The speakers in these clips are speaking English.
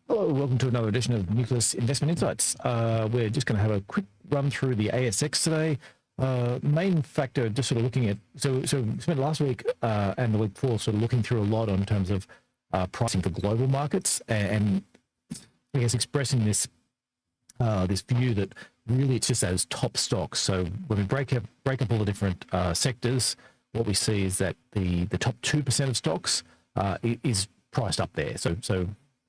Hello, welcome to another edition of Nucleus Investment Insights. We're just going to have a quick run through the ASX today. Main factor, just sort of looking at, so we spent last week and the week before sort of looking through a lot in terms of pricing for global markets and I guess expressing this this view that really it's just those top stocks. So when we break up all the different sectors, what we see is that the top 2% of stocks is priced up there.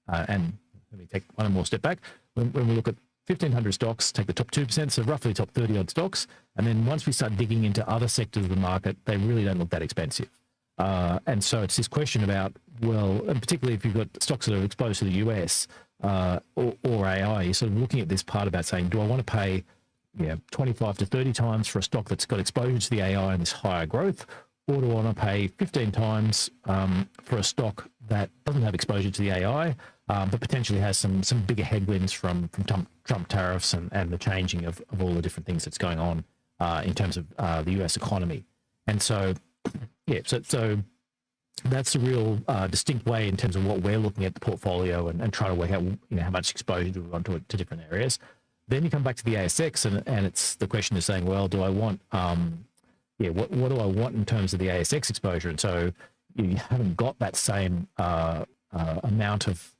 And let me take one more step back. When we look at 1,500 stocks, take the top 2%, so roughly top 30 odd stocks. And then once we start digging into other sectors of the market, they really don't look that expensive. And so it's this question about, well, and particularly if you've got stocks that are exposed to the US or AI, you're sort of looking at this part about saying, do I want to pay 25 to 30 times for a stock that's got exposure to the AI and this higher growth? Or do I want to pay 15 times for a stock that doesn't have exposure to the AI, but potentially has some bigger headwinds from Trump tariffs and the changing of all the different things that's going on in terms of the US economy? And so, so that's a real distinct way in terms of what we're looking at the portfolio and trying to work out how much exposure do we want to different areas. Then you come back to the ASX and it's the question of saying, well, do I want what do I want in terms of the ASX exposure? And so you haven't got that same amount of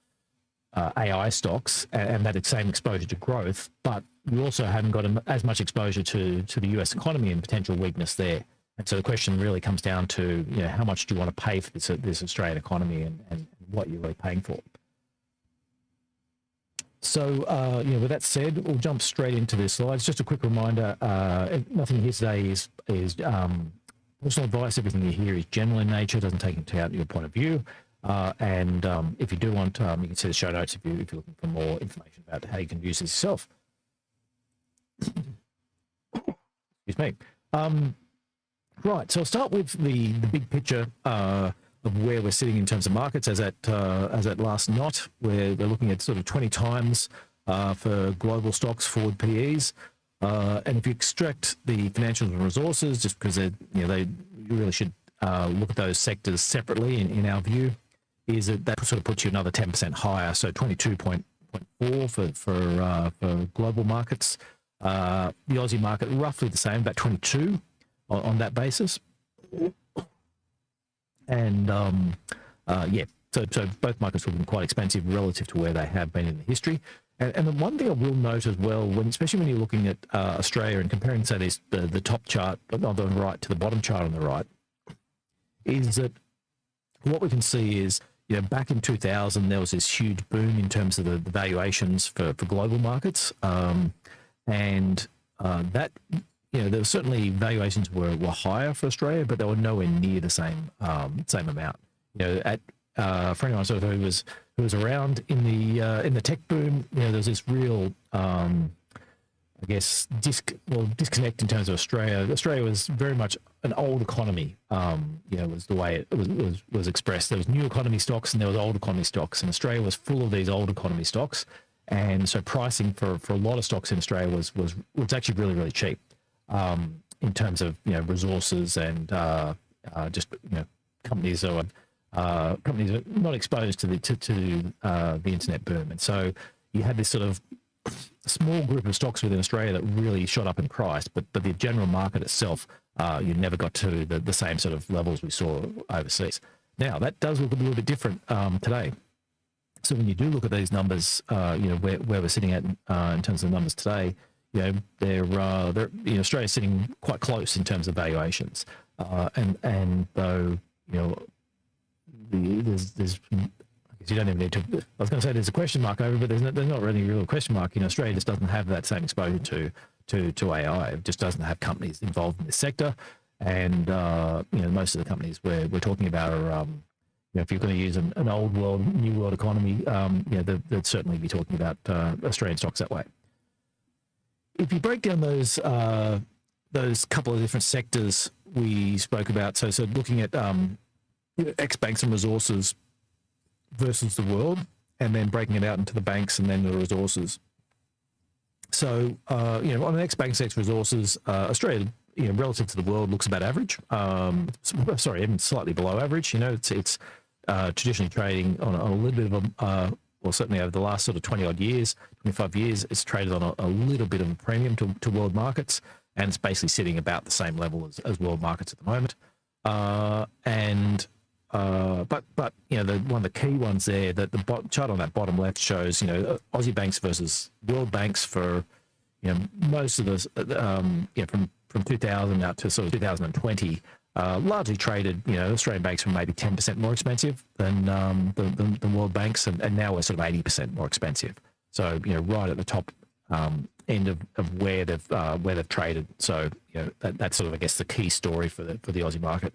AI stocks and that same exposure to growth, but you also haven't got as much exposure to the US economy and potential weakness there. And so the question really comes down to, how much do you want to pay for this Australian economy and what you're really paying for. So, with that said, we'll jump straight into the slides. Just a quick reminder, nothing here today is personal advice. Everything you hear is general in nature, doesn't take into account your point of view. And if you do want, you can see the show notes if you're looking for more information about how you can use this yourself. Excuse me. Right, so I'll start with the big picture of where we're sitting in terms of markets as at last knot, where we're looking at sort of 20 times for global stocks forward PEs. And if you extract the financials and resources, just because you really should look at those sectors separately in our view, is that sort of puts you another 10% higher, so 22.4 for global markets. The Aussie market roughly the same, about 22 on that basis. And so both markets have been quite expensive relative to where they have been in the history. And the one thing I will note as well, especially when you're looking at Australia and comparing, say, the top chart on the right to the bottom chart on the right, is that what we can see is, back in 2000, there was this huge boom in terms of the valuations for global markets. That, there were certainly valuations were higher for Australia, but they were nowhere near the same amount. For anyone sort of who was around in the tech boom, there was this real disconnect in terms of Australia. Australia was very much an old economy, was the way it was expressed. There was new economy stocks and there was old economy stocks, and Australia was full of these old economy stocks. And so pricing for a lot of stocks in Australia was actually really, really cheap in terms of resources and companies that are not exposed to the internet boom. And so you had this sort of small group of stocks within Australia that really shot up in price, but the general market itself, you never got to the same sort of levels we saw overseas. Now, that does look a little bit different today. So when you do look at these numbers, where we're sitting at in terms of numbers today, Australia's sitting quite close in terms of valuations, and though there's I guess you don't even need to. I was going to say there's a question mark over, but there's not really a real question mark. Australia just doesn't have that same exposure to AI. It just doesn't have companies involved in this sector, and most of the companies we're talking about are. If you're going to use an old world, new world economy, they'd certainly be talking about Australian stocks that way. If you break down those couple of different sectors we spoke about, so looking at ex-banks and resources versus the world, and then breaking it out into the banks and then the resources. So, on an ex-banks, ex-resources, Australia, relative to the world, looks about average. Even slightly below average. It's traditionally trading on a little bit of or certainly over the last sort of 20 odd years, 25 years, it's traded on a little bit of a premium to world markets, and it's basically sitting about the same level as world markets at the moment. But one of the key ones there, that the chart on that bottom left shows, Aussie banks versus world banks for, most of the, from 2000 out to sort of 2020, largely traded, Australian banks were maybe 10% more expensive than world banks, and now we're sort of 80% more expensive. So, right at the top end of where they've traded. So, that's sort of, I guess, the key story for the Aussie market.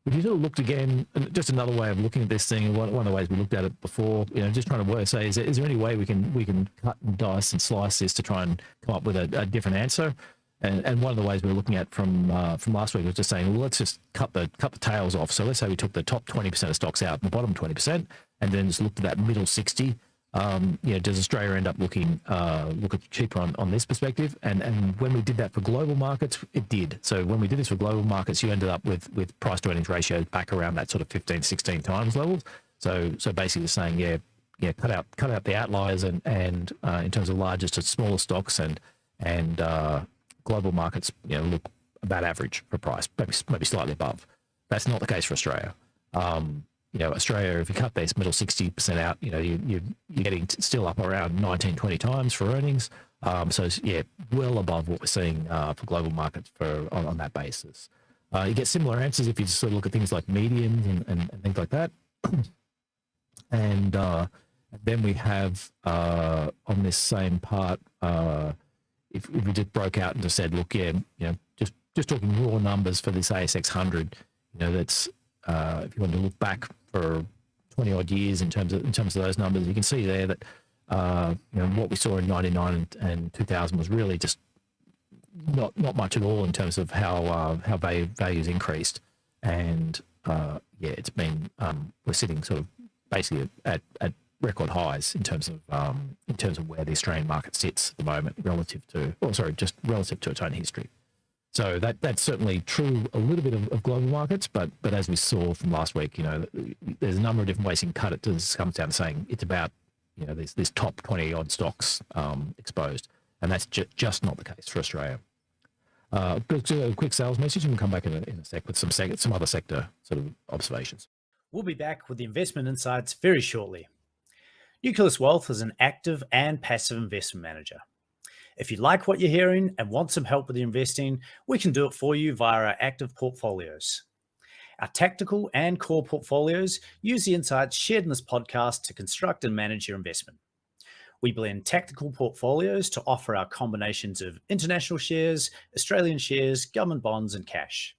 If you sort of looked again, just another way of looking at this thing, and one of the ways we looked at it before, just trying to say, is there any way we can cut and dice and slice this to try and come up with a different answer? And one of the ways we were looking at from last week was just saying, well, let's just cut the tails off. So let's say we took the top 20% of stocks out and the bottom 20%, and then just looked at that middle 60. Does Australia end up looking cheaper on this perspective? And when we did that for global markets, it did. So when we did this for global markets, you ended up with price to earnings ratios back around that sort of 15, 16 times levels. So basically saying, cut out the outliers and in terms of largest to smaller stocks and global markets, look about average for price, maybe slightly above. That's not the case for Australia. Australia, if you cut this middle 60% out, you're getting still up around 19, 20 times for earnings. So well above what we're seeing for global markets on that basis. You get similar answers if you just sort of look at things like medians and things like that. And then we have on this same part, if we just broke out and just said, look, just talking raw numbers for this ASX 100, that's if you want to look back for 20 odd years in terms of those numbers, you can see there that what we saw in 99 and 2000 was really just not much at all in terms of how values increased, and it's been we're sitting sort of basically at record highs in terms of where the Australian market sits at the moment relative to its own history. So that's certainly true a little bit of global markets, but as we saw from last week, there's a number of different ways you can cut it. It comes down to saying it's about this top 20 odd stocks exposed, and that's just not the case for Australia. A quick sales message, and we'll come back in a sec with some other sector sort of observations. We'll be back with the investment insights very shortly. Nucleus Wealth is an active and passive investment manager. If you like what you're hearing and want some help with your investing, we can do it for you via our active portfolios. Our tactical and core portfolios use the insights shared in this podcast to construct and manage your investment. We blend tactical portfolios to offer our combinations of international shares, Australian shares, government bonds, and cash.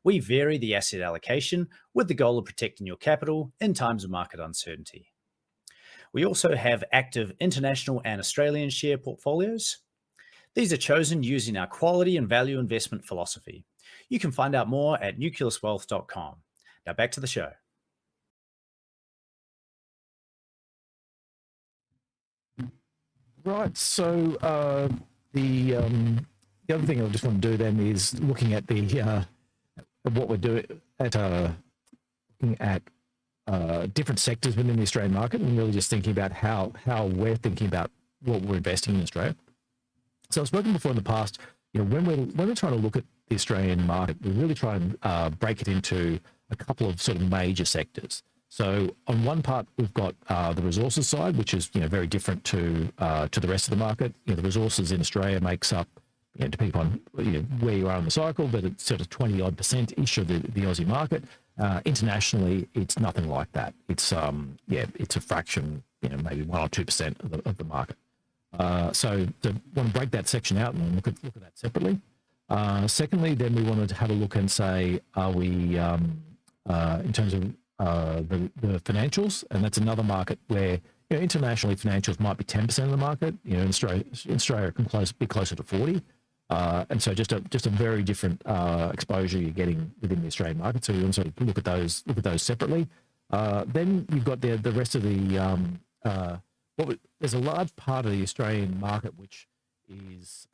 We vary the asset allocation with the goal of protecting your capital in times of market uncertainty. We also have active international and Australian share portfolios. These are chosen using our quality and value investment philosophy. You can find out more at nucleuswealth.com. Now back to the show. Right. So the other thing I just want to do then is looking at what we're doing looking at different sectors within the Australian market, and really just thinking about how we're thinking about what we're investing in Australia. So I've spoken before in the past, when we're trying to look at the Australian market, we really try and break it into a couple of sort of major sectors. So on one part, we've got the resources side, which is very different to the rest of the market. The resources in Australia makes up, depending on where you are in the cycle, but it's sort of 20 odd % of the Aussie market. Internationally, it's nothing like that. It's it's a fraction, maybe 1 or 2% of the market. So want to break that section out and look at that separately. Secondly, then we wanted to have a look and say, are we in terms of the financials, and that's another market where internationally financials might be 10% of the market. In Australia can be closer to 40. And so just a very different exposure you're getting within the Australian market. So we want to sort of look at those separately. Then you've got the rest of the there's a large part of the Australian market which is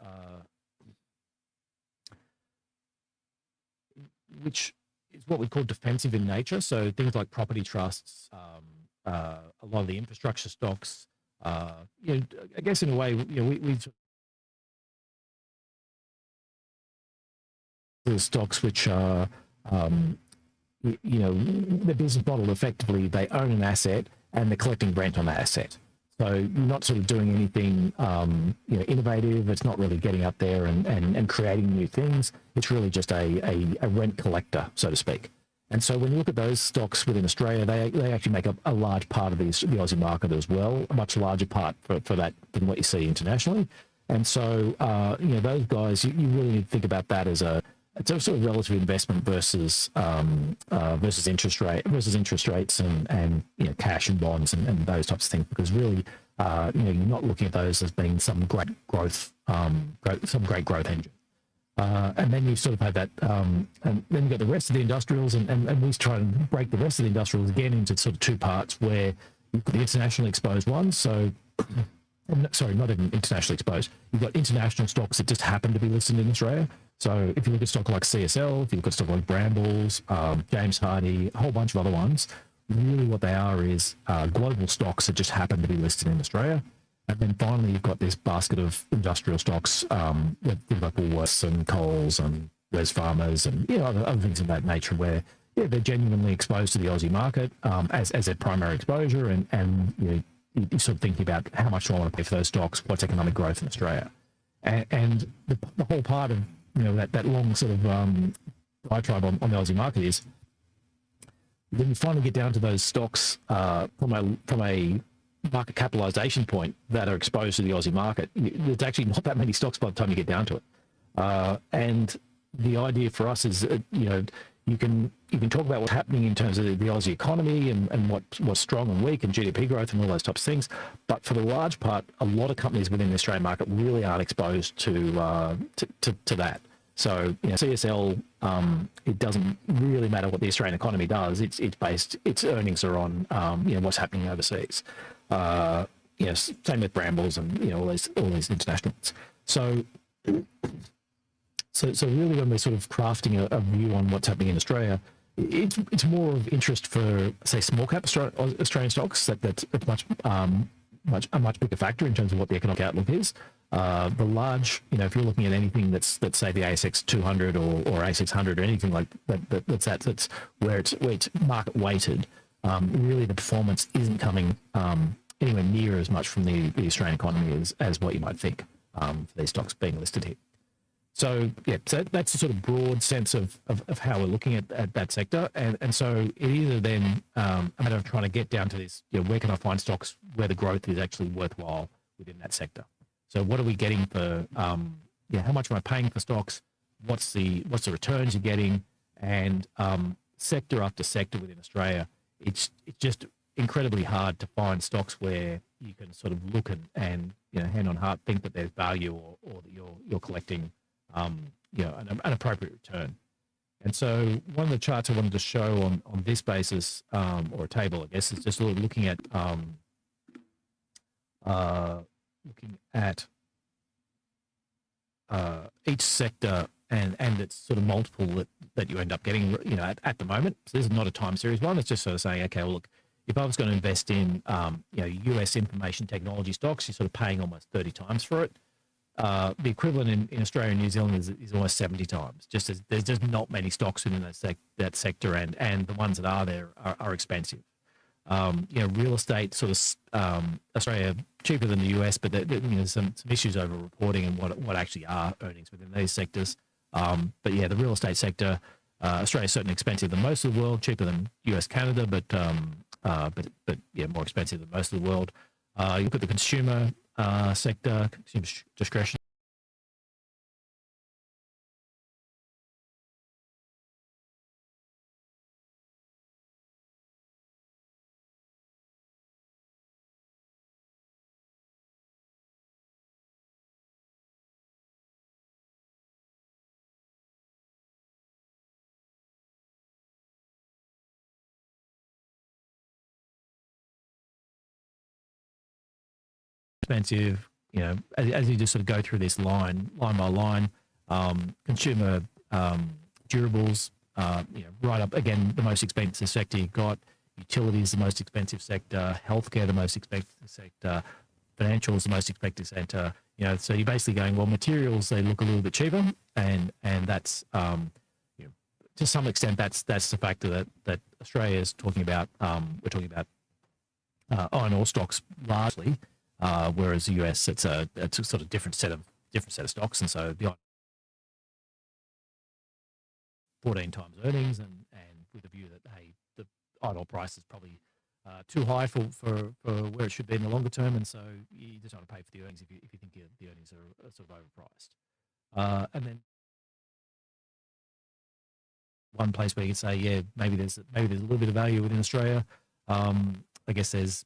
what we call defensive in nature. So things like property trusts, a lot of the infrastructure stocks. You know, I guess in a way, you know, we the stocks which are, you know, the business model effectively, they own an asset and they're collecting rent on that asset. So you're not sort of doing anything, you know, innovative. It's not really getting up there and creating new things. It's really just a rent collector, so to speak. And so when you look at those stocks within Australia, they actually make up a large part of the Aussie market as well, a much larger part for that than what you see internationally. And so, you know, those guys, you really need to think about that as it's a sort of relative investment versus interest rates and you know, cash and bonds and those types of things, because really, you know, you're not looking at those as being some great growth engine. And then you sort of have that, and then you've got the rest of the industrials, and we try and break the rest of the industrials again into sort of two parts, where you've got the internationally exposed ones. So, sorry, not even internationally exposed. You've got international stocks that just happen to be listed in Australia. So if you look at stock like CSL, if you look at stock like Brambles, James Hardie, a whole bunch of other ones, really what they are is global stocks that just happen to be listed in Australia. And then finally, you've got this basket of industrial stocks, with like Woolworths and Coles and Wesfarmers and, you know, other things of that nature, where, yeah, they're genuinely exposed to the Aussie market as their primary exposure, and you know, you're sort of thinking about how much do I want to pay for those stocks, what's economic growth in Australia, and the whole part of, you know, that long sort of diatribe on the Aussie market is when you finally get down to those stocks from a market capitalisation point that are exposed to the Aussie market, there's actually not that many stocks by the time you get down to it. And the idea for us is, you know, you can talk about what's happening in terms of the Aussie economy and what's strong and weak and GDP growth and all those types of things. But for the large part, a lot of companies within the Australian market really aren't exposed to that. So, you know, CSL, it doesn't really matter what the Australian economy does. Its earnings are on, you know, what's happening overseas. You know, same with Brambles and, you know, all these international ones. So really, when we're sort of crafting a view on what's happening in Australia, it's more of interest for, say, small cap Australian stocks. That's a much bigger factor in terms of what the economic outlook is. The large, you know, if you're looking at anything that's say the ASX 200 or ASX 100 or anything like that's where it's market weighted, really the performance isn't coming anywhere near as much from the Australian economy as what you might think for these stocks being listed here. So yeah, so that's the sort of broad sense of how we're looking at that sector, and so it is then a matter of trying to get down to this, you know, where can I find stocks where the growth is actually worthwhile within that sector. So what are we getting for, how much am I paying for stocks? What's the returns you're getting? And sector after sector within Australia, it's just incredibly hard to find stocks where you can sort of look and you know, hand on heart, think that there's value or that you're collecting, you know, an appropriate return. And so one of the charts I wanted to show on this basis, or a table, I guess, is just looking at each sector and its sort of multiple that you end up getting, you know, at the moment. So this is not a time series one. It's just sort of saying, okay, well, look, if I was going to invest in, you know, US information technology stocks, you're sort of paying almost 30 times for it. The equivalent in Australia and New Zealand is almost 70 times. Just as there's just not many stocks within that sector, and the ones that are there are expensive. You know, real estate sort of Australia cheaper than the US, but you know, some issues over reporting and what actually are earnings within these sectors. But yeah, the real estate sector, Australia is certainly expensive than most of the world, cheaper than US, Canada, but yeah, more expensive than most of the world. You look at the consumer sector, consumer discretion. Expensive, you know, as you just sort of go through this line by line, consumer durables, you know, right up again, the most expensive sector you've got utilities the most expensive sector, healthcare the most expensive sector, financials the most expensive sector. So you're basically going, well, materials, they look a little bit cheaper, and that's to some extent that's the factor that Australia is talking about. We're talking about iron ore stocks largely, whereas the US it's a sort of different set of stocks, and so the 14 times earnings, and with a view that hey, the iron ore price is probably too high for where it should be in the longer term, and so you just don't want to pay for the earnings if you think the earnings are sort of overpriced. And then one place where you can say, yeah, maybe there's a little bit of value within Australia. I guess there's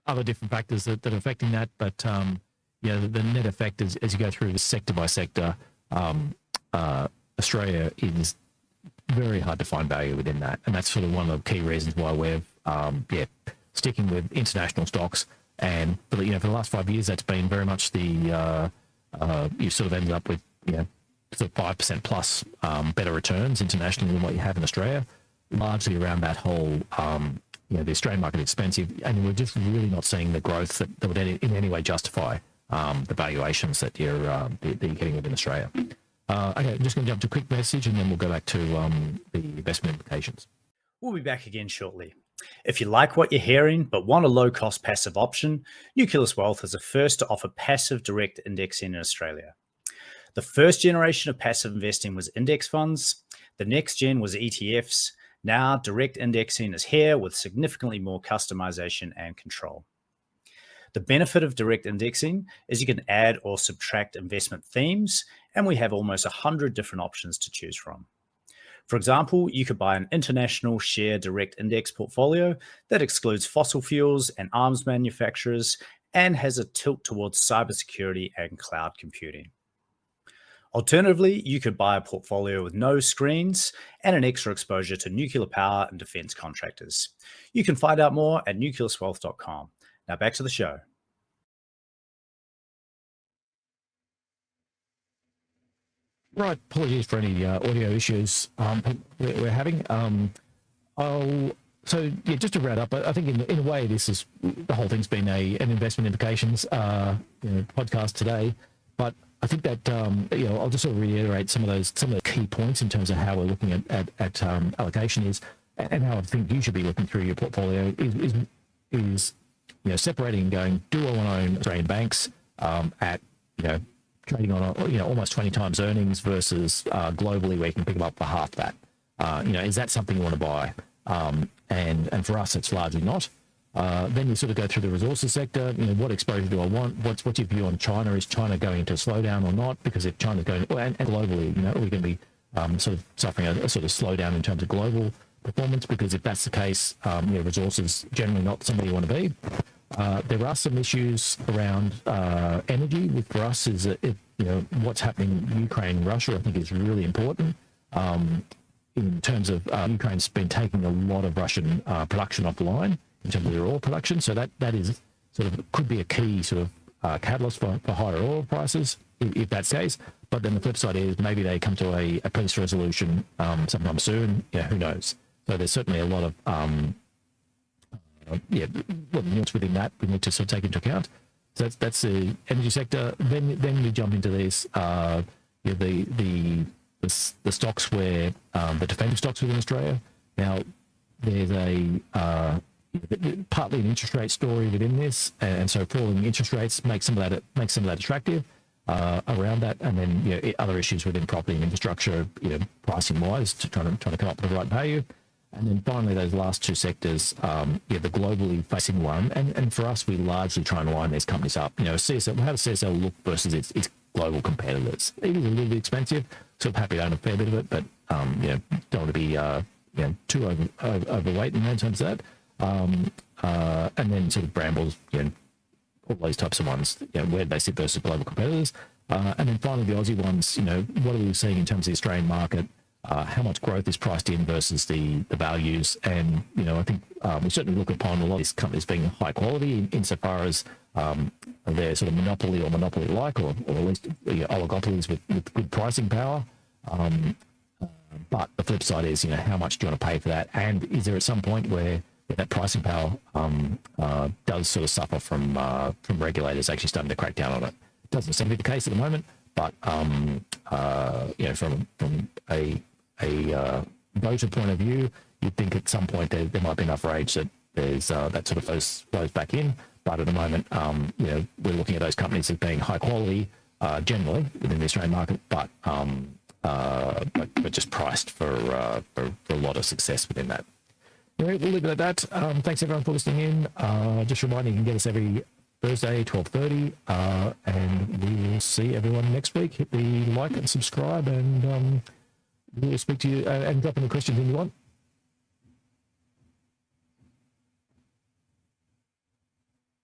other different factors that are affecting that, but the net effect is, as you go through the sector by sector, Australia is very hard to find value within that, and that's sort of one of the key reasons why we're sticking with international stocks. And for the last 5 years, that's been very much the you sort of ended up with sort of 5% plus better returns internationally than what you have in Australia, largely around that whole the Australian market is expensive, and we're just really not seeing the growth that would in any way justify the valuations that you're getting within Australia. Okay, I'm just going to jump to a quick message, and then we'll go back to the investment implications. We'll be back again shortly. If you like what you're hearing but want a low-cost passive option, Nucleus Wealth is the first to offer passive direct indexing in Australia. The first generation of passive investing was index funds. The next gen was ETFs. Now, direct indexing is here with significantly more customization and control. The benefit of direct indexing is you can add or subtract investment themes, and we have almost 100 different options to choose from. For example, you could buy an international share direct index portfolio that excludes fossil fuels and arms manufacturers and has a tilt towards cybersecurity and cloud computing. Alternatively, you could buy a portfolio with no screens and an extra exposure to nuclear power and defense contractors. You can find out more at nucleuswealth.com. Now back to the show. Right, apologies for any audio issues we're having. Just to wrap up, I think in a way this is the whole thing's been an investment implications podcast today, but I think that I'll just sort of reiterate some of the key points in terms of how we're looking at allocation and how I think you should be looking through your portfolio is separating and going, do I want to own Australian banks at trading on almost 20 times earnings versus globally where you can pick them up for half that. Is that something you want to buy? And for us, it's largely not. Then you sort of go through the resources sector. What exposure do I want? What's your view on China? Is China going into a slowdown or not? Because if China's going, and globally, are we going to be sort of suffering a sort of slowdown in terms of global performance? Because if that's the case, resources generally not somewhere you want to be. There are some issues around energy. For us, is what's happening in Ukraine and Russia, I think is really important. In terms of Ukraine's been taking a lot of Russian production offline in terms of their oil production, so that is sort of could be a key sort of catalyst for higher oil prices if that's the case. But then the flip side is maybe they come to a peace resolution sometime soon. Who knows? So there's certainly a lot of what's within that we need to sort of take into account. So that's the energy sector. Then we jump into this the stocks where the defensive stocks within Australia. Now there's partly an interest rate story within this, and so falling interest rates make some of that attractive around that, and then other issues within property and infrastructure, pricing wise, to trying to come up with the right value. And then finally, those last two sectors, the globally facing one, and for us, we largely try and line these companies up. CSL, how does CSL look versus its global competitors? It is a little bit expensive, sort of happy to own a fair bit of it, but don't want to be too overweight in terms of that. And then sort of Brambles, all those types of ones, where they sit versus global competitors. And then finally, the Aussie ones, what are we seeing in terms of the Australian market? How much growth is priced in versus the values? And, I think we certainly look upon a lot of these companies being high quality insofar as they're sort of monopoly or monopoly-like, or at least oligopolies with good pricing power. But the flip side is, how much do you want to pay for that? And is there at some point where that pricing power does sort of suffer from regulators actually starting to crack down on it? Doesn't seem to be the case at the moment, but from a voter point of view, you'd think at some point there might be enough rage that there's that sort of flows back in. But at the moment, we're looking at those companies as being high quality generally within the Australian market, but just priced for a lot of success within that. Anyway, we'll leave it at that. Thanks everyone for listening in. Just reminding you can get us every Thursday, 12:30, and we will see everyone next week. Hit the like and subscribe, and we'll speak to you and drop any questions if you want.